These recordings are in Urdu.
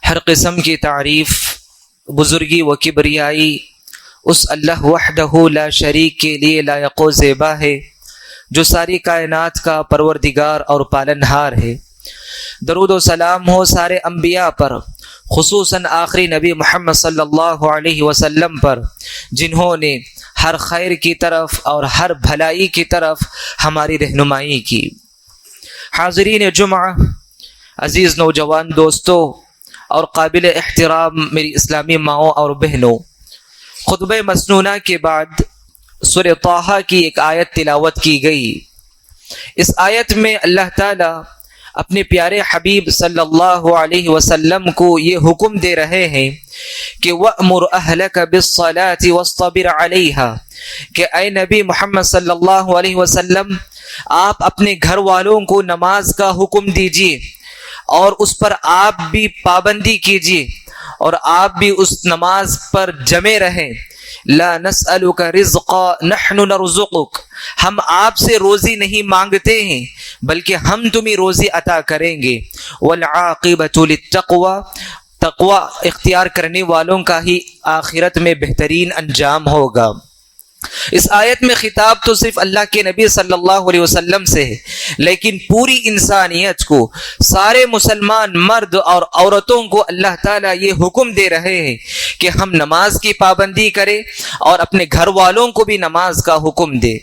ہر قسم کی تعریف، بزرگی و کبریائی اس اللہ وحدہ لا شریک کے لیے لائق و زیبا ہے جو ساری کائنات کا پروردگار اور پالنہار ہے۔ درود و سلام ہو سارے انبیاء پر، خصوصاً آخری نبی محمد صلی اللہ علیہ وسلم پر، جنہوں نے ہر خیر کی طرف اور ہر بھلائی کی طرف ہماری رہنمائی کی۔ حاضرین جمعہ، عزیز نوجوان دوستو اور قابل احترام میری اسلامی ماؤں اور بہنوں، خطبہ مسنونہ کے بعد سورہ طٰہٰ کی ایک آیت تلاوت کی گئی۔ اس آیت میں اللہ تعالیٰ اپنے پیارے حبیب صلی اللہ علیہ وسلم کو یہ حکم دے رہے ہیں کہ وَأْمُرْ أَهْلَكَ بِالصَّلَاةِ وَاصْطَبِرْ عَلَيْهَا، کہ اے نبی محمد صلی اللہ علیہ وسلم، آپ اپنے گھر والوں کو نماز کا حکم دیجیے اور اس پر آپ بھی پابندی کیجیے اور آپ بھی اس نماز پر جمے رہیں۔ لا نسألک رزقا نحن نرزقک، ہم آپ سے روزی نہیں مانگتے ہیں بلکہ ہم تمہیں روزی عطا کریں گے۔ والعاقبۃ للتقوی، تقوی اختیار کرنے والوں کا ہی آخرت میں بہترین انجام ہوگا۔ اس آیت میں خطاب تو صرف اللہ کے نبی صلی اللہ علیہ وسلم سے ہے، لیکن پوری انسانیت کو، سارے مسلمان مرد اور عورتوں کو اللہ تعالیٰ یہ حکم دے رہے ہیں کہ ہم نماز کی پابندی کریں اور اپنے گھر والوں کو بھی نماز کا حکم دے،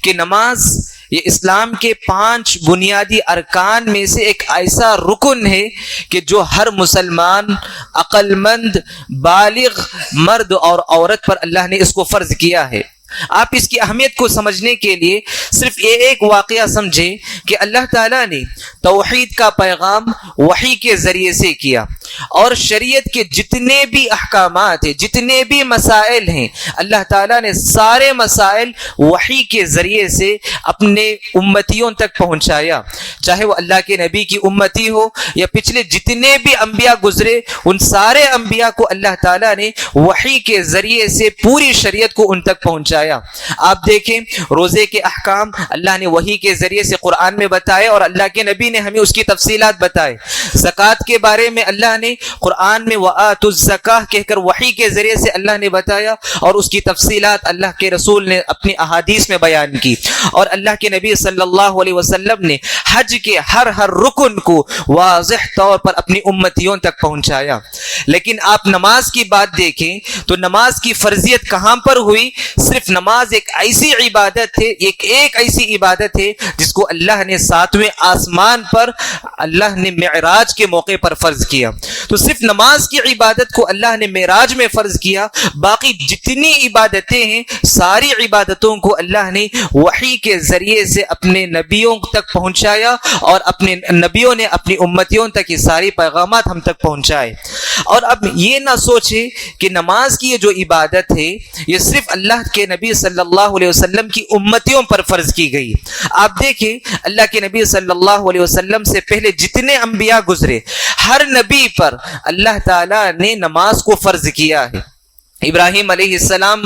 کہ نماز یہ اسلام کے 5 بنیادی ارکان میں سے ایک ایسا رکن ہے کہ جو ہر مسلمان، عقل مند، بالغ مرد اور عورت پر اللہ نے اس کو فرض کیا ہے۔ آپ اس کی اہمیت کو سمجھنے کے لیے صرف ایک واقعہ سمجھیں کہ اللہ تعالیٰ نے توحید کا پیغام وحی کے ذریعے سے کیا، اور شریعت کے جتنے بھی احکامات ہیں، جتنے بھی مسائل ہیں، اللہ تعالیٰ نے سارے مسائل وحی کے ذریعے سے اپنے امتیوں تک پہنچایا، چاہے وہ اللہ کے نبی کی امتی ہو یا پچھلے جتنے بھی انبیاء گزرے، ان سارے انبیاء کو اللہ تعالیٰ نے وحی کے ذریعے سے پوری شریعت کو ان تک پہنچایا۔ آپ دیکھیں، روزے کے احکام اللہ نے وحی کے ذریعے سے قرآن میں بتائے اور اللہ کے نبی نے ہمیں اس کی تفصیلات بتائے۔ زکوٰۃ کے بارے میں اللہ نے قرآن میں وَآتُوا الزَّکَاۃَ کہہ کر وحی کے ذریعے سے اللہ نے بتایا، اور اس کی تفصیلات اللہ کے رسول نے اپنی احادیث میں بیان کی، اور اللہ کے نبی صلی اللہ علیہ وسلم نے حج کے ہر رکن کو واضح طور پر اپنی امتیوں تک پہنچایا۔ لیکن آپ نماز کی بات دیکھیں تو نماز کی فرضیت کہاں پر ہوئی؟ صرف نماز ایک ایسی عبادت ہے، ایک ایسی عبادت ہے جس کو اللہ نے 7ویں آسمان پر اللہ نے معراج کے موقع پر فرض کیا۔ تو صرف نماز کی عبادت کو اللہ نے معراج میں فرض کیا، باقی جتنی عبادتیں ہیں ساری عبادتوں کو اللہ نے وحی کے ذریعے سے اپنے نبیوں تک پہنچایا، اور اپنے نبیوں نے اپنی امتیوں تک یہ ساری پیغامات ہم تک پہنچائے۔ اور اب یہ نہ سوچے کہ نماز کی یہ جو عبادت ہے یہ صرف اللہ کے نبی صلی اللہ علیہ وسلم کی امتیوں پر فرض کی گئی۔ آپ دیکھیں، اللہ کے نبی صلی اللہ علیہ وسلم سے پہلے جتنے انبیاء گزرے، ہر نبی پر اللہ تعالیٰ نے نماز کو فرض کیا ہے۔ ابراہیم علیہ السلام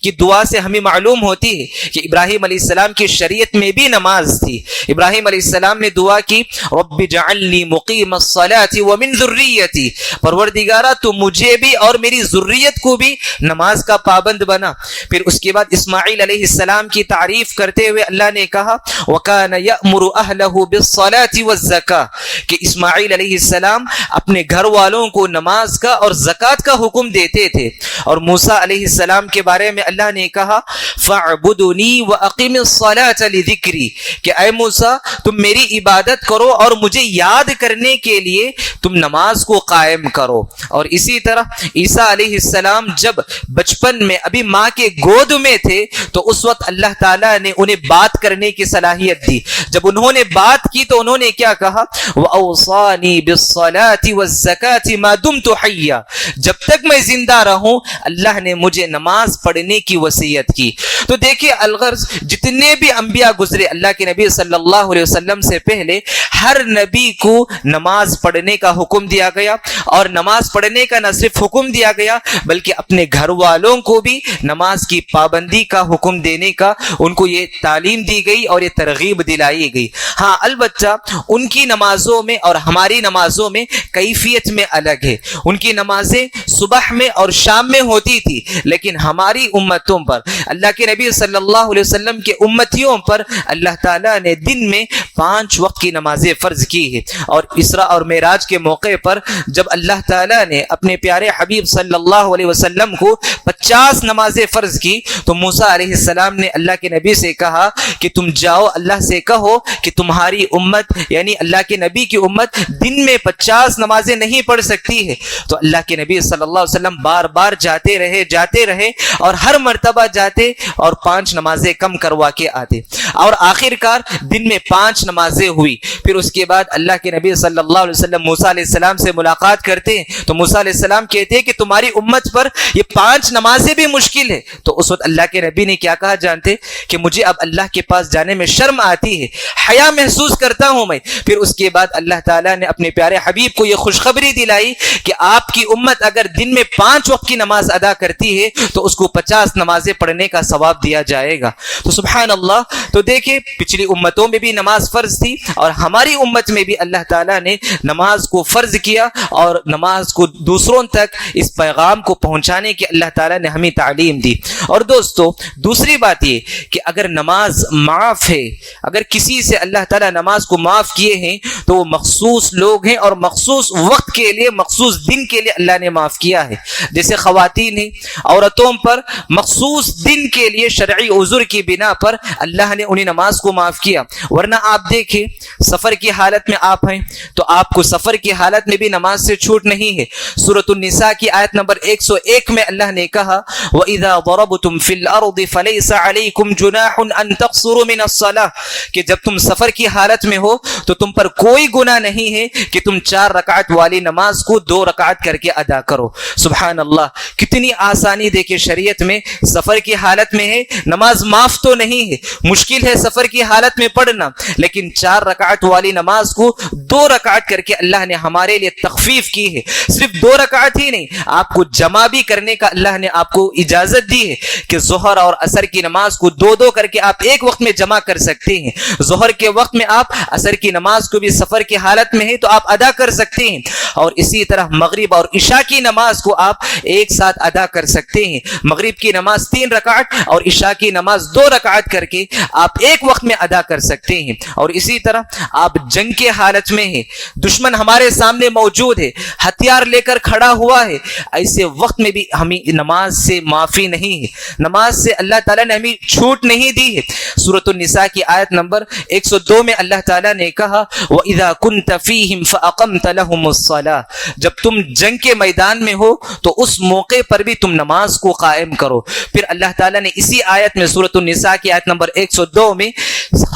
کی دعا سے ہمیں معلوم ہوتی ہے کہ ابراہیم علیہ السلام کی شریعت میں بھی نماز تھی۔ ابراہیم علیہ السلام نے دعا کی، رب اجعلنی مقیم الصلاۃ ومن ذریتی، پروردگارا تو مجھے بھی اور میری ذریت کو بھی نماز کا پابند بنا۔ پھر اس کے بعد اسماعیل علیہ السلام کی تعریف کرتے ہوئے اللہ نے کہا وَكَانَ يَأْمُرُ أَهْلَهُ بِالصَّلَاةِ وَالزَّكَاةِ، کہ اسماعیل علیہ السلام اپنے گھر والوں کو نماز کا اور زکوٰۃ کا حکم دیتے تھے۔ اور موسیٰ علیہ السلام کے بارے میں اللہ نے کہا فَاعْبُدُنِي وَأَقِمِ الصَّلَاةَ لِذِكْرِي، کہ اے موسیٰ تم میری عبادت کرو اور مجھے یاد کرنے کے لیے تم نماز کو قائم کرو۔ اور اسی طرح عیسیٰ علیہ السلام جب بچپن میں ابھی ماں کے گود میں تھے تو اس وقت اللہ تعالیٰ نے انہیں بات کرنے کی صلاحیت دی۔ جب انہوں نے بات کی تو انہوں نے کیا کہا وَأَوْصَانِي بِالصَّلَاةِ وَالزَّكَاةِ مَا دُمْتُ حَيًّا، جب تک میں زندہ رہوں اللہ نے مجھے نماز پڑھنے کی وصیت کی۔ تو دیکھیے الغرض جتنے بھی انبیاء گزرے اللہ کے نبی صلی اللہ علیہ وسلم سے پہلے، ہر نبی کو نماز پڑھنے کا حکم دیا گیا، اور نماز پڑھنے کا نہ صرف حکم دیا گیا بلکہ اپنے گھر والوں کو بھی نماز کی پابندی کا حکم دینے کا ان کو یہ تعلیم دی گئی اور یہ ترغیب دلائی گئی۔ ہاں البتہ ان کی نمازوں میں اور ہماری نمازوں میں کیفیت میں الگ ہے۔ ان کی نمازیں صبح میں اور شام میں ہوتی تھی، لیکن ہماری امتوں پر، اللہ کے نبی صلی اللہ علیہ وسلم کے امتیوں پر اللہ تعالیٰ نے دن میں 5 وقت کی نمازیں فرض کی ہے۔ اور اسراء اور معراج کے موقع پر جب اللہ تعالیٰ نے اپنے پیارے حبیب صلی اللہ علیہ وسلم کو 50 نمازیں فرض کی تو موسیٰ علیہ السلام نے اللہ کے نبی سے کہا کہ تم جاؤ اللہ سے کہو کہ تمہاری امت یعنی اللہ کے نبی کی امت دن میں 50 نمازیں نہیں پڑھ سکتی ہے۔ تو اللہ کے نبی صلی اللہ علیہ وسلم بار بار جاتے رہے اور ہر مرتبہ جاتے اور 5 نمازیں کم کروا کے آتے، اور آخر کار دن میں 5 نمازیں ہوئی۔ پھر اس کے بعد اللہ کے نبی صلی اللہ علیہ وسلم موسیٰ علیہ السلام سے ملاقات کرتے ہیں تو موسیٰ علیہ السلام کہتے ہیں کہ تمہاری امت پر یہ 5 نمازیں بھی مشکل ہے۔ تو اس وقت اللہ کے نبی نے کیا کہا جانتے کہ مجھے اب اللہ کے پاس جانے میں شرم آتی ہے، حیا محسوس کرتا ہوں میں۔ پھر اس کے بعد اللہ تعالیٰ نے اپنے پیارے حبیب کو یہ خوشخبری دلائی کہ آپ کی امت اگر دن میں 5 وقت کی نماز ادا کرتی ہے تو اس کو 50 نمازیں پڑھنے کا ثواب دیا جائے گا۔ تو سبحان اللہ، تو دیکھیں پچھلی امتوں میں بھی نماز فرض تھی اور ہماری امت میں بھی اللہ تعالیٰ نے نماز کو فرض کیا، اور نماز کو دوسروں تک اس پیغام کو پہنچانے کی اللہ تعالیٰ نے ہمیں تعلیم دی۔ اور دوستو دوسری بات یہ کہ اگر نماز معاف ہے، اگر کسی سے اللہ تعالیٰ نماز کو معاف کیے ہیں تو وہ مخصوص لوگ ہیں اور مخصوص وقت کے لیے، مخصوص دن کے لیے اللہ نے معاف کیا ہے۔ جیسے خواتین ہیں، عورتوں پر مخصوص دن کے لیے شرعی عذر کی بنا پر اللہ نے انہیں نماز کو معاف کیا۔ ورنہ آپ دیکھیں سفر کی حالت میں آپ ہیں تو آپ کو سفر کی حالت میں بھی نماز سے چھوٹ نہیں ہے۔ سورۃ النساء کی آیت نمبر 101 میں اللہ نے کہا وَإِذَا ضَرَبْتُمْ فِي الْأَرْضِ فَلَيْسَ عَلَيْكُمْ جُنَاحٌ أَن تَقْصُرُوا مِنَ الصَّلَاةِ کہ جب تم سفر کی حالت میں ہو تو تم پر کوئی گناہ نہیں ہے کہ تم 4 رکعت والی نماز کو 2 رکعت کر کے ادا کرو۔ سبحان اللہ، کتنی آسانی دیکھیں شریعت میں۔ سفر کی حالت میں ہے، نماز معاف تو نہیں ہے، مشکل ہے سفر کی حالت میں پڑھنا، لیکن 4 رکعت والی نماز کو 2 رکعت کر کے اللہ نے ہمارے لیے تخفیف کی ہے۔ صرف 2 رکعت ہی نہیں، آپ کو جمع بھی کرنے کا اللہ نے آپ کو اجازت دی ہے کہ ظہر اور عصر کی نماز کو 2 کر کے آپ ایک وقت میں جمع کر سکتے ہیں۔ ظہر کے وقت میں آپ عصر کی نماز کو بھی سفر کی حالت میں ہے تو آپ ادا کر سکتے ہیں، اور اسی طرح مغرب اور عشاء کی نماز کو آپ ایک ساتھ ادا کر سکتے ہیں۔ مغرب کی نماز 3 رکعت اور عشاء کی نماز 2 رکعت کر کے آپ ایک وقت میں ادا کر سکتے ہیں۔ اور اسی طرح آپ جنگ کے حالت میں ہیں، دشمن ہمارے سامنے موجود ہے، ہتھیار لے کر کھڑا ہوا ہے، ایسے وقت میں بھی ہمیں نماز سے معافی نہیں ہے، نماز سے اللہ تعالیٰ نے ہمیں چھوٹ نہیں دی ہے۔ سورۃ النساء کی آیت نمبر 102 میں اللہ تعالیٰ نے کہا وَإِذَا كُنْتَ فِيهِمْ فَأَقَمْتَ لَهُمُ الصَّلَاةَ جب تم جنگ کے میدان میں ہو تو اس موقع پر بھی تم نماز کو قائم کرو۔ پھر اللہ تعالیٰ نے اسی آیت میں سورۃ النساء کی آیت نمبر 102 میں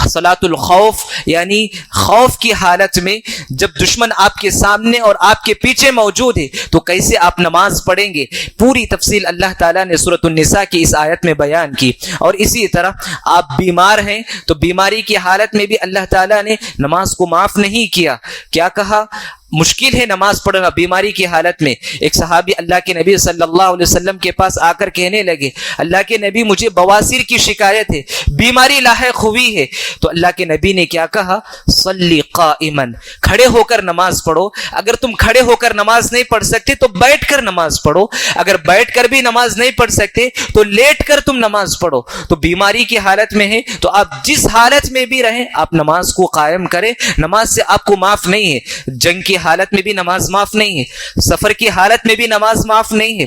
صلاۃ الخوف یعنی خوف کی حالت میں جب دشمن آپ کے سامنے اور آپ کے پیچھے موجود ہے تو کیسے آپ نماز پڑھیں گے، پوری تفصیل اللہ تعالیٰ نے سورۃ النساء کی اس آیت میں بیان کی۔ اور اسی طرح آپ بیمار ہیں تو بیماری کی حالت میں بھی اللہ تعالیٰ نے نماز کو معاف نہیں کیا۔ کیا کہا؟ مشکل ہے نماز پڑھنا بیماری کی حالت میں۔ ایک صحابی اللہ کے نبی صلی اللہ علیہ وسلم کے پاس آ کر کہنے لگے اللہ کے نبی مجھے بواسیر کی شکایت ہے، بیماری لاحق ہوئی ہے۔ تو اللہ کے نبی نے کیا کہا؟ صلی قائما، کھڑے ہو کر نماز پڑھو۔ اگر تم کھڑے ہو کر نماز نہیں پڑھ سکتے تو بیٹھ کر نماز پڑھو، اگر بیٹھ کر بھی نماز نہیں پڑھ سکتے تو لیٹ کر تم نماز پڑھو۔ تو بیماری کی حالت میں ہے تو آپ جس حالت میں بھی رہیں آپ نماز کو قائم کریں، نماز سے آپ کو معاف نہیں ہے۔ جنگ کی حالت میں بھی نماز معاف نہیں ہے، سفر کی حالت میں بھی نماز معاف نہیں ہے،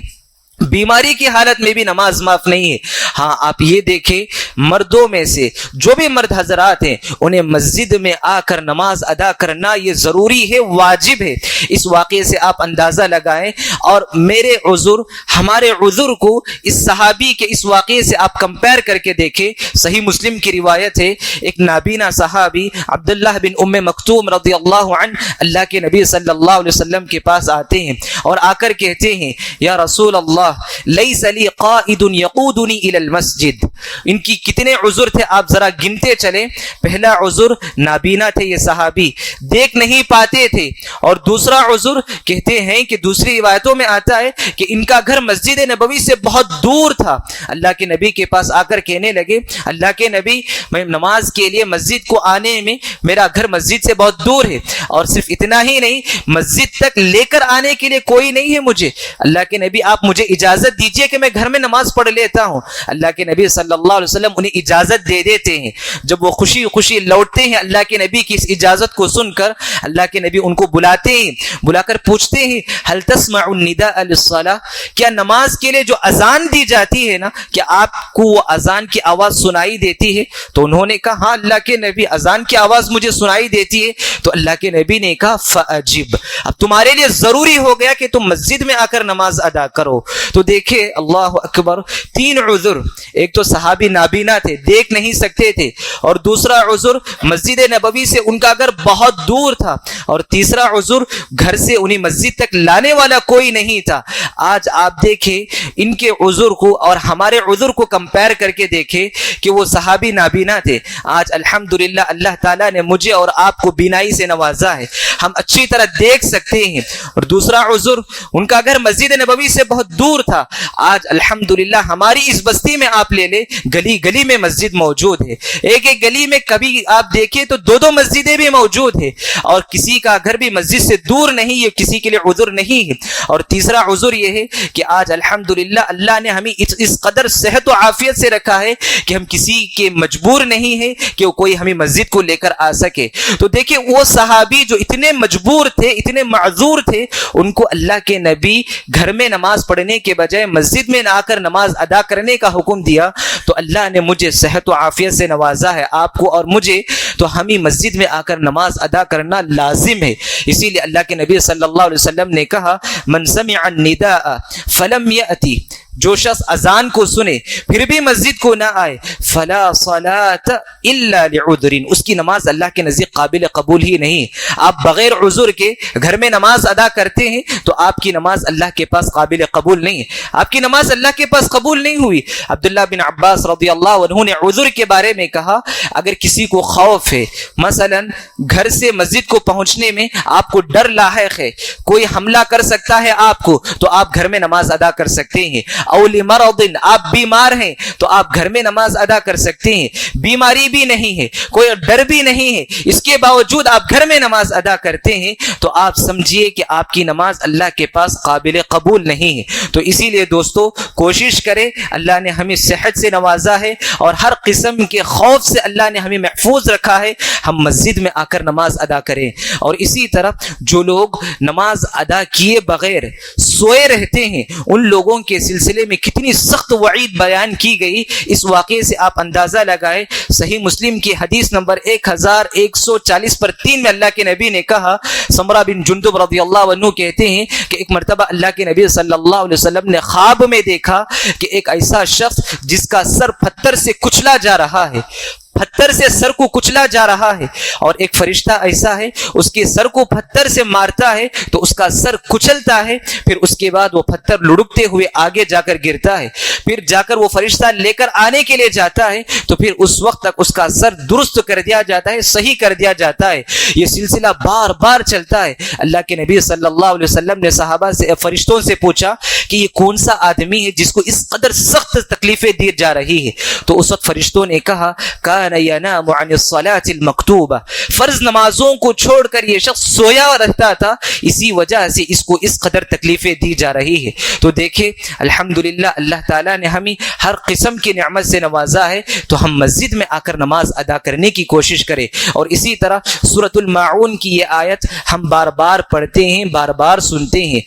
بیماری کی حالت میں بھی نماز معاف نہیں ہے۔ ہاں آپ یہ دیکھیں مردوں میں سے جو بھی مرد حضرات ہیں انہیں مسجد میں آ کر نماز ادا کرنا یہ ضروری ہے، واجب ہے۔ اس واقعے سے آپ اندازہ لگائیں اور میرے عذر ہمارے عذر کو اس صحابی کے اس واقعے سے آپ کمپیر کر کے دیکھیں۔ صحیح مسلم کی روایت ہے، ایک نابینا صحابی عبداللہ بن ام مکتوم رضی اللہ عنہ اللہ کے نبی صلی اللہ علیہ وسلم کے پاس آتے ہیں اور آ کر کہتے ہیں یا رسول اللہ لیس لی قائد یقودنی الی المسجد. ان کی کتنے عذر تھے آپ ذرا گنتے چلیں. پہلا عذر نابینا تھے یہ صحابی, دیکھ نہیں پاتے تھے. اور دوسرا عذر کہتے ہیں کہ دوسری روایتوں میں آتا ہے کہ ان کا گھر مسجد نبوی سے بہت دور تھا. اللہ کے نبی کے پاس آ کر کہنے لگے, اللہ کے نبی میں نماز کے لیے مسجد کو آنے میں میرا گھر مسجد سے بہت دور ہے, اور صرف اتنا ہی نہیں مسجد تک لے کر آنے کے لیے کوئی نہیں ہے مجھے. اللہ کے نبی آپ مجھے اجازت دیجئے کہ میں گھر میں نماز پڑھ لیتا ہوں. اللہ کے نبی صلی اللہ علیہ وسلم انہیں اجازت دے دیتے ہیں. جب وہ خوشی خوشی لوٹتے ہیں اللہ کے نبی کی اس اجازت کو سن کر, اللہ کے نبی ان کو بلاتے ہیں, بلا کر پوچھتے ہیں هل تسمع النداء للصلاة, کیا نماز کے لیے جو اذان دی جاتی ہے نا, کیا آپ کو وہ اذان کی آواز سنائی دیتی ہے؟ تو انہوں نے کہا ہاں اللہ کے نبی اذان کی آواز مجھے سنائی دیتی ہے. تو اللہ کے نبی نے کہا فاجب, اب تمہارے لیے ضروری ہو گیا کہ تم مسجد میں آ کر نماز ادا کرو. تو دیکھیں اللہ اکبر, تین عذر, ایک تو صحابی نابینا تھے, دیکھ نہیں سکتے تھے, اور دوسرا عذر مسجد نبوی سے ان کا گھر بہت دور تھا, اور تیسرا عذر گھر سے انہیں مسجد تک لانے والا کوئی نہیں تھا. آج آپ دیکھیں ان کے عذر کو اور ہمارے عذر کو کمپیئر کر کے دیکھیں کہ وہ صحابی نابینا تھے, آج الحمدللہ اللہ تعالیٰ نے مجھے اور آپ کو بینائی سے نوازا ہے, ہم اچھی طرح دیکھ سکتے ہیں. اور دوسرا عذر ان کا گھر مسجد نبوی سے بہت دور تھا, آج الحمدللہ ہماری اس بستی میں آپ لے لیں گلی گلی میں مسجد موجود ہے, ایک ایک گلی میں کبھی آپ دیکھیں تو دو دو مسجدیں بھی موجود ہیں, اور کسی کا گھر بھی مسجد سے دور نہیں, یہ کسی کے لیے عذر نہیں ہے. اور تیسرا عذر یہ ہے کہ آج الحمدللہ اللہ نے ہمیں اس قدر صحت و عافیت سے رکھا ہے کہ ہم کسی کے مجبور نہیں ہیں کہ وہ کوئی ہمیں مسجد کو لے کر آ سکے. تو دیکھیں وہ صحابی جو اتنے مجبور تھے, اتنے معذور تھے, ان کو اللہ کے نبی گھر میں نماز پڑھنے کے بجائے مسجد میں آ کر نماز ادا کرنے کا حکم دیا. تو اللہ نے مجھے صحت و عافیت سے نوازا ہے, آپ کو اور مجھے, تو ہمیں مسجد میں آ کر نماز ادا کرنا لازم ہے. اسی لیے اللہ کے نبی صلی اللہ علیہ وسلم نے کہا من سمع النداء فلم یأتی, جو شخص اذان کو سنے پھر بھی مسجد کو نہ آئے, فلا صلاۃ الا لعذر, اس کی نماز اللہ کے نزدیک قابل قبول ہی نہیں. آپ بغیر عذر کے گھر میں نماز ادا کرتے ہیں تو آپ کی نماز اللہ کے پاس قابل قبول نہیں ہے, آپ کی نماز اللہ کے پاس قبول نہیں ہوئی. عبداللہ بن عباس رضی اللہ عنہ نے عذر کے بارے میں کہا اگر کسی کو خوف ہے, مثلا گھر سے مسجد کو پہنچنے میں آپ کو ڈر لاحق ہے, کوئی حملہ کر سکتا ہے آپ کو, تو آپ گھر میں نماز ادا کر سکتے ہیں. اولی مرض, آپ بیمار ہیں تو آپ گھر میں نماز ادا کر سکتے ہیں, بیماری بھی نہیں ہے, کوئی ڈر بھی نہیں ہے, اس کے باوجود آپ گھر میں نماز ادا کرتے ہیں, تو آپ سمجھیے کہ آپ کی نماز اللہ کے پاس قابل قبول نہیں ہے. تو اسی لیے دوستو کوشش کریں, اللہ نے ہمیں صحت سے نوازا ہے اور ہر قسم کے خوف سے اللہ نے ہمیں محفوظ رکھا ہے, ہم مسجد میں آ کر نماز ادا کریں. اور اسی طرح جو لوگ نماز ادا کیے بغیر سوئے رہتے ہیں, ان لوگوں کے سلسلے میں کتنی سخت وعید بیان کی گئی, اس واقعے سے آپ اندازہ لگائیں. صحیح مسلم کی حدیث نمبر 1140/3 میں اللہ کے نبی نے کہا, سمرہ بن جندب رضی اللہ عنہ کہتے ہیں کہ ایک مرتبہ اللہ کے نبی صلی اللہ علیہ وسلم نے خواب میں دیکھا کہ ایک ایسا شخص جس کا سر پتھر سے کچلا جا رہا ہے, پتھر سے سر کو کچلا جا رہا ہے, اور ایک فرشتہ ایسا ہے اس کے سر کو پتھر سے مارتا ہے تو اس کا سر کچلتا ہے, پھر اس کے بعد وہ پتھر لڑکتے ہوئے آگے جا کر گرتا ہے, پھر جا کر وہ فرشتہ لے کر آنے کے لیے جاتا ہے تو پھر اس وقت تک اس کا سر درست کر دیا جاتا ہے, صحیح کر دیا جاتا ہے. یہ سلسلہ بار بار چلتا ہے. اللہ کے نبی صلی اللہ علیہ وسلم نے صحابہ سے, فرشتوں سے پوچھا کہ یہ کون سا آدمی ہے جس کو اس قدر سخت تکلیفیں دی جا رہی ہے؟ تو اس وقت فرشتوں نے کہا کان ینام عن الصلاة المکتوبہ, فرض نمازوں کو چھوڑ کر یہ شخص سویا رہتا تھا, اسی وجہ سے اس کو اس قدر تکلیفیں دی جا رہی ہے. تو دیکھیں الحمدللہ اللہ تعالیٰ نے ہمیں ہر قسم کی نعمت سے نوازا ہے, تو ہم مسجد میں آ کر نماز ادا کرنے کی کوشش کریں. اور اسی طرح سورۃ الماعون کی یہ آیت ہم بار بار پڑھتے ہیں, بار بار سنتے ہیں,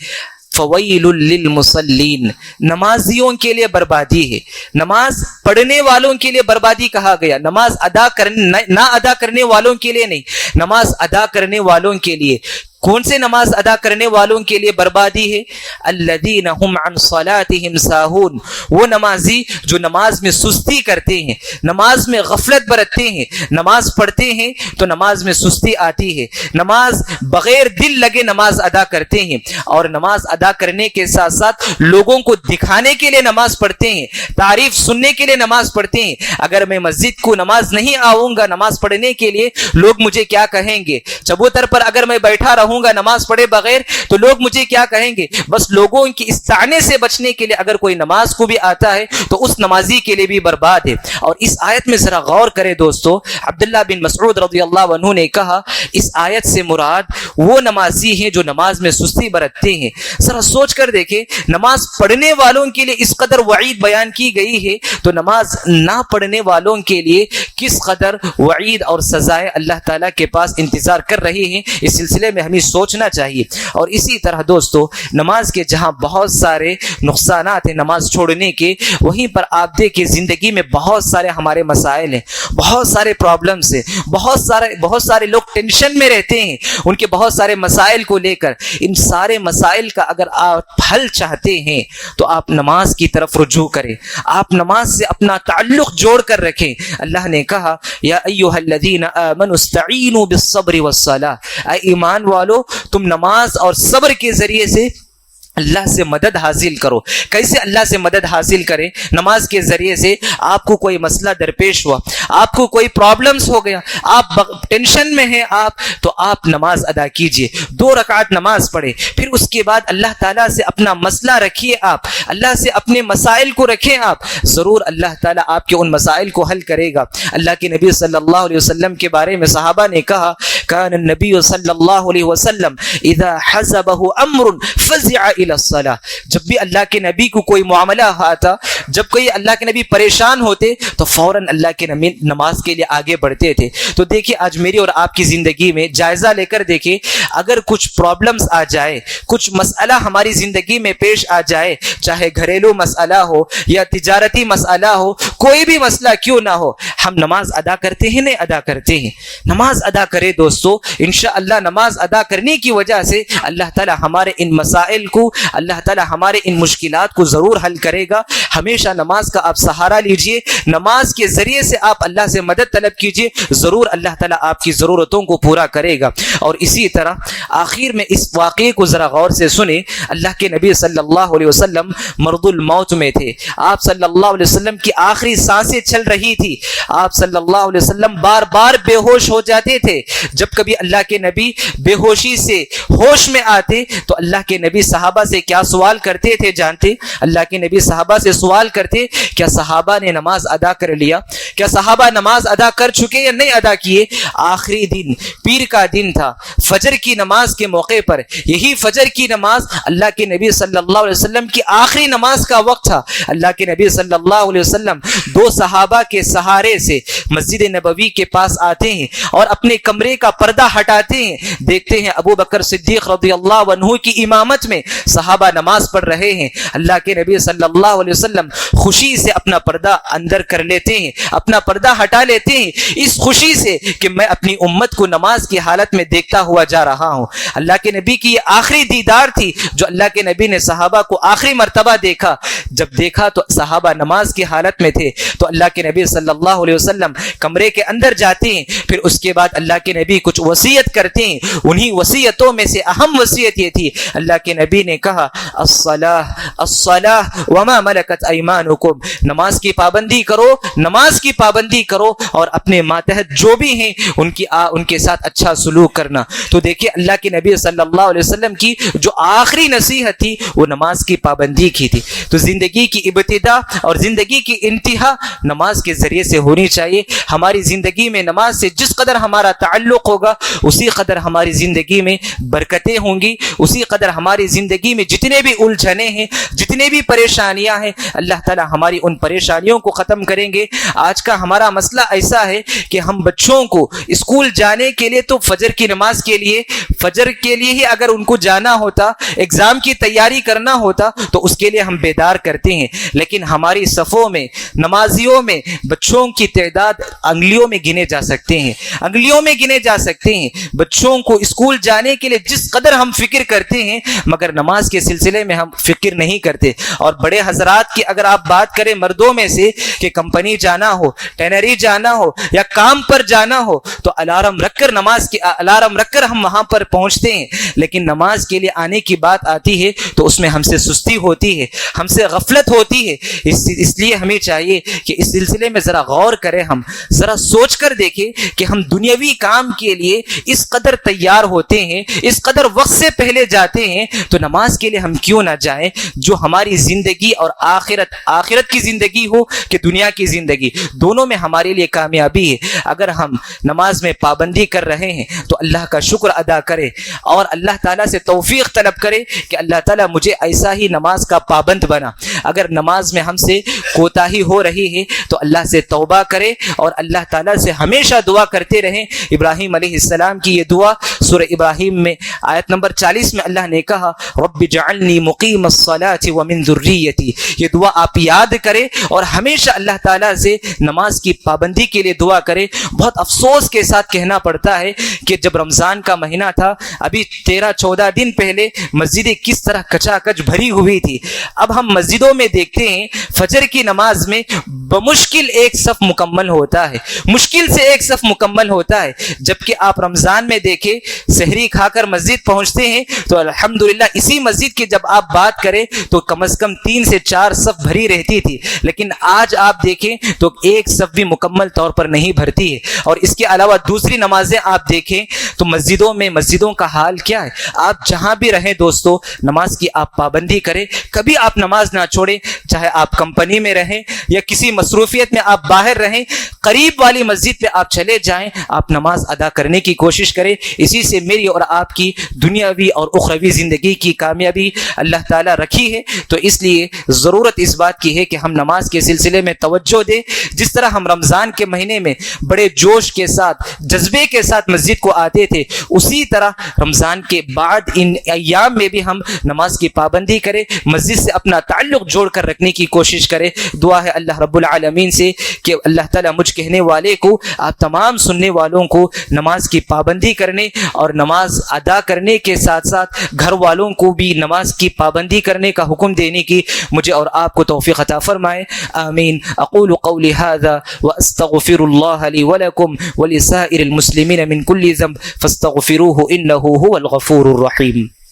فویل للمصلین, نمازیوں کے لیے بربادی ہے. نماز پڑھنے والوں کے لیے بربادی کہا گیا, نماز ادا نہ ادا کرنے والوں کے لیے نہیں, نماز ادا کرنے والوں کے لیے. کون سے نماز ادا کرنے والوں کے لیے بربادی ہے؟ الذین هم عن صلاتهم ساہون، وہ نمازی جو نماز میں سستی کرتے ہیں، نماز میں غفلت برتتے ہیں، نماز پڑھتے ہیں تو نماز میں سستی آتی ہے، نماز بغیر دل لگے نماز ادا کرتے ہیں، اور نماز ادا کرنے کے ساتھ ساتھ لوگوں کو دکھانے کے لیے نماز پڑھتے ہیں، تعریف سننے کے لیے نماز پڑھتے ہیں۔ اگر میں مسجد کو نماز نہیں آؤں گا نماز پڑھنے کے لیے، لوگ مجھے کیا کہیں گے؟ چبوتر پر اگر میں بیٹھا رہوں گا نماز پڑھے بغیر تو لوگ مجھے کیا کہیں گے؟ بس لوگوں کی اس طعنے سے بچنے کے لیے اگر کوئی نماز کو بھی آتا ہے تو اس نمازی کے لیے بھی برباد ہے۔ اور اس آیت میں ذرا غور کرے دوستو، عبداللہ بن مسعود رضی اللہ عنہ نے کہا اس آیت سے مراد وہ نمازی ہیں جو نماز میں سستی برتتے ہیں۔ ذرا سوچ کر دیکھیں، نماز پڑھنے والوں کے لیے اس قدر وعید بیان کی گئی ہے تو نماز نہ پڑھنے والوں کے لیے کس قدر وعید اور سزائیں اللہ تعالیٰ کے پاس انتظار کر رہی ہیں، اس سلسلے میں ہمیں سوچنا چاہیے۔ اور اسی طرح دوستو، نماز کے جہاں بہت سارے نقصانات ہیں نماز چھوڑنے کے، وہیں پر آپ دیکھیں زندگی میں بہت سارے ہمارے مسائل ہیں، بہت سارے پرابلمز ہیں، بہت سارے لوگ ٹینشن میں رہتے ہیں ان کے بہت سارے مسائل کو لے کر۔ ان سارے مسائل کا اگر آپ حل چاہتے ہیں تو آپ نماز کی طرف رجوع کریں، آپ نماز سے اپنا تعلق جوڑ کر رکھیں۔ اللہ نے کہا یا ایھا الذین آمنوا استعینوا بالصبر والصلاۃ، اے ایمان والو تم نماز اور صبر کے ذریعے سے اللہ سے مدد حاصل کرو۔ کیسے اللہ سے مدد حاصل کریں؟ نماز کے ذریعے سے آپ کو کوئی مسئلہ درپیش ہوا، آپ کو کوئی پرابلمز ہو گیا، آپ ٹینشن میں ہیں تو آپ نماز ادا کیجئے، 2 رکعت نماز پڑھیں، پھر اس کے بعد اللہ تعالیٰ سے اپنا مسئلہ رکھیے، آپ اللہ سے اپنے مسائل کو رکھیں، آپ ضرور اللہ تعالیٰ آپ کے ان مسائل کو حل کرے گا۔ اللہ کے نبی صلی اللہ علیہ وسلم کے بارے میں صحابہ نے کہا کان النبی صلی اللہ علیہ وسلم اذا حزبہ امر فزع الى الصلاۃ، جب بھی اللہ کے نبی کو کوئی معاملہ آتا، جب کوئی اللہ کے نبی پریشان ہوتے تو فوراً اللہ کے نبی نماز کے لیے آگے بڑھتے تھے۔ تو دیکھیے آج میری اور آپ کی زندگی میں جائزہ لے کر دیکھیں، اگر کچھ پرابلمز آ جائے، کچھ مسئلہ ہماری زندگی میں پیش آ جائے، چاہے گھریلو مسئلہ ہو یا تجارتی مسئلہ ہو، کوئی بھی مسئلہ کیوں نہ ہو، ہم نماز ادا کرتے ہیں نہیں ادا کرتے ہیں؟ نماز ادا کرے دوستو، انشاءاللہ نماز ادا کرنے کی وجہ سے اللہ تعالی ہمارے ان مسائل کو، اللہ تعالی ہمارے ان مشکلات کو ضرور حل کرے گا۔ ہمیشہ نماز کا آپ سہارا لیجئے، نماز کے ذریعے سے آپ اللہ سے مدد طلب کیجئے، ضرور اللہ تعالی آپ کی ضرورتوں کو پورا کرے گا۔ اور اسی طرح آخر میں اس واقعے کو ذرا غور سے سنیں، اللہ کے نبی صلی اللہ علیہ وسلم مرض الموت میں تھے، آپ صلی اللہ علیہ وسلم کی آخری سانسیں چل رہی تھی، آپ صلی اللہ علیہ وسلم بار بار بے ہوش ہو جاتے تھے۔ جب کبھی اللہ کے نبی بے ہوشی سے ہوش میں آتے تو اللہ کے نبی صحابہ سے کیا سوال کرتے تھے جانتے؟ اللہ کے نبی صحابہ سے سوال کرتے، کیا صحابہ نے نماز ادا کر لیا؟ کیا صحابہ نماز ادا کر چکے یا نہیں ادا کیے؟ آخری دن پیر کا دن تھا، فجر کی نماز کے موقع پر، یہی فجر کی نماز اللہ کے نبی صلی اللہ علیہ وسلم کی آخری نماز کا وقت تھا۔ اللہ کے نبی صلی اللہ علیہ وسلم 2 صحابہ کے سہارے سے مسجد نبوی کے پاس آتے ہیں اور اپنے کمرے کا پردہ ہٹاتے ہیں، دیکھتے ہیں ابو بکر صدیق رضی اللہ عنہ کی امامت میں صحابہ نماز پڑھ رہے ہیں۔ اللہ کے نبی صلی اللہ علیہ وسلم خوشی سے اپنا پردہ اندر کر لیتے ہیں، اپنا پردہ ہٹا لیتے ہیں، اس خوشی سے کہ میں اپنی امت کو نماز کی حالت میں دیکھتا ہوا جا رہا ہوں۔ اللہ کے نبی کی یہ آخری دیدار تھی جو اللہ کے نبی نے صحابہ کو آخری مرتبہ دیکھا۔ جب دیکھا تو صحابہ نماز کی حالت میں تھے تو اللہ کے نبی صلی اللہ علیہ وسلم کمرے کے اندر جاتے ہیں، پھر اس کے بعد اللہ کے نبی کچھ وصیت کرتے ہیں، انہی وصیتوں میں سے اہم وصیت یہ تھی، اللہ کے نبی نے کہا الصلاۃ وما ملکت ایمانکم، نماز کی پابندی کرو، نماز کی پابندی کرو اور اپنے ماتحت جو بھی ہیں ان کے ساتھ اچھا سلوک کرنا۔ تو دیکھیے اللہ کے نبی صلی اللہ علیہ وسلم کی جو آخری نصیحت تھی وہ نماز کی پابندی کی تھی۔ تو زندگی کی ابتدا اور زندگی کی انتہا نماز کے ذریعے سے ہونی چاہیے۔ ہماری زندگی میں نماز سے جس قدر ہمارا تعلق ہوگا اسی قدر ہماری زندگی میں برکتیں ہوں گی، اسی قدر ہماری زندگی میں جتنے بھی الجھنیں ہیں، جتنے بھی پریشانیاں ہیں، اللہ تعالی ہماری ان پریشانیوں کو ختم کریں گے۔ آج کا ہمارا مسئلہ ایسا ہے کہ ہم بچوں کو اسکول جانے کے لیے تو فجر کی نماز کے لیے، فجر کے لیے ہی اگر ان کو جانا ہوتا، ایگزام کی تیاری کرنا ہوتا تو اس کے لیے ہم بیدار کرتے کرتے ہیں، لیکن ہماری صفوں میں نمازیوں میں بچوں کی تعداد انگلیوں میں گنے جا سکتے ہیں، انگلیوں میں گنے جا سکتے ہیں۔ بچوں کو اسکول جانے کے لیے جس قدر ہم فکر کرتے ہیں مگر نماز کے سلسلے میں ہم فکر نہیں کرتے۔ اور بڑے حضرات کی اگر آپ بات کریں مردوں میں سے کہ کمپنی جانا ہو، ٹینری جانا ہو یا کام پر جانا ہو تو الارم رکھ کر ہم وہاں پر پہنچتے ہیں، لیکن نماز کے لیے آنے کی بات آتی ہے تو اس میں ہم سے سستی ہوتی ہے، ہم سے غفلت ہوتی ہے۔ اس لیے ہمیں چاہیے کہ اس سلسلے میں ذرا غور کریں، ہم ذرا سوچ کر دیکھیں کہ ہم دنیاوی کام کے لیے اس قدر تیار ہوتے ہیں، اس قدر وقت سے پہلے جاتے ہیں، تو نماز کے لیے ہم کیوں نہ جائیں؟ جو ہماری زندگی اور آخرت کی زندگی ہو کہ دنیا کی زندگی، دونوں میں ہمارے لیے کامیابی ہے۔ اگر ہم نماز میں پابندی کر رہے ہیں تو اللہ کا شکر ادا کرے اور اللہ تعالیٰ سے توفیق طلب کرے کہ اللہ تعالیٰ مجھے ایسا ہی نماز کا پابند بنا۔ اگر نماز میں ہم سے کوتاہی ہو رہی ہے تو اللہ سے توبہ کرے اور اللہ تعالیٰ سے ہمیشہ دعا کرتے رہیں۔ ابراہیم علیہ السلام کی یہ دعا سورہ ابراہیم میں آیت نمبر 40 میں اللہ نے کہا رب جعلنی مقیم الصلاۃ ومن ذریتی، یہ دعا آپ یاد کریں اور ہمیشہ اللہ تعالیٰ سے نماز کی پابندی کے لیے دعا کریں۔ بہت افسوس کے ساتھ کہنا پڑتا ہے کہ جب رمضان کا مہینہ تھا، ابھی 13-14 دن پہلے مسجدیں کس طرح کچا کچ بھری ہوئی تھی۔ اب ہم مسجدوں میں دیکھتے ہیں فجر کی نماز میں بمشکل ایک صف مکمل ہوتا ہے، مشکل سے ایک صف مکمل ہوتا ہے، جبکہ آپ رمضان میں دیکھیں سحری کھا کر مسجد پہنچتے ہیں تو الحمدللہ اسی مسجد کی جب آپ بات کریں تو کم از کم 3 سے 4 صف بھری رہتی تھی، لیکن آج آپ دیکھیں تو ایک صف بھی مکمل طور پر نہیں بھرتی ہے۔ اور اس کے علاوہ دوسری نمازیں آپ دیکھیں تو مسجدوں کا حال کیا ہے۔ آپ جہاں بھی رہیں دوستو، نماز کی آپ پابندی کریں، کبھی آپ نماز نہ چھوڑیں، چاہے آپ کمپنی میں رہیں یا کسی مصروفیت میں آپ باہر رہیں، قریب والی مسجد پہ آپ چلے جائیں، آپ نماز ادا کرنے کی کوشش کریں۔ اسی سے میری اور آپ کی دنیاوی اور اخروی زندگی کی کامیابی اللہ تعالیٰ رکھی ہے۔ تو اس لیے ضرورت اس بات کی ہے کہ ہم نماز کے سلسلے میں توجہ دیں۔ جس طرح ہم رمضان کے مہینے میں بڑے جوش کے ساتھ، جذبے کے ساتھ مسجد کو آتے تھے، اسی طرح رمضان کے بعد ان ایام میں بھی ہم نماز کی پابندی کریں، مسجد سے اپنا تعلق جوڑ کر رکھنے کی کوشش کریں۔ دعا ہے اللہ رب العالمین سے کہ اللہ تعالیٰ مجھ کہنے والے کو، آپ تمام سننے والوں کو نماز کی پابندی کرنے اور نماز ادا کرنے کے ساتھ ساتھ گھر والوں کو بھی نماز کی پابندی کرنے کا حکم دینے کی مجھے اور آپ کو توفیق عطا فرمائے۔ آمین۔ اقول قولی هذا واستغفر الله لي ولكم ولسائر المسلمين من كل ذنب فاستغفروه انه هو الغفور الرحيم۔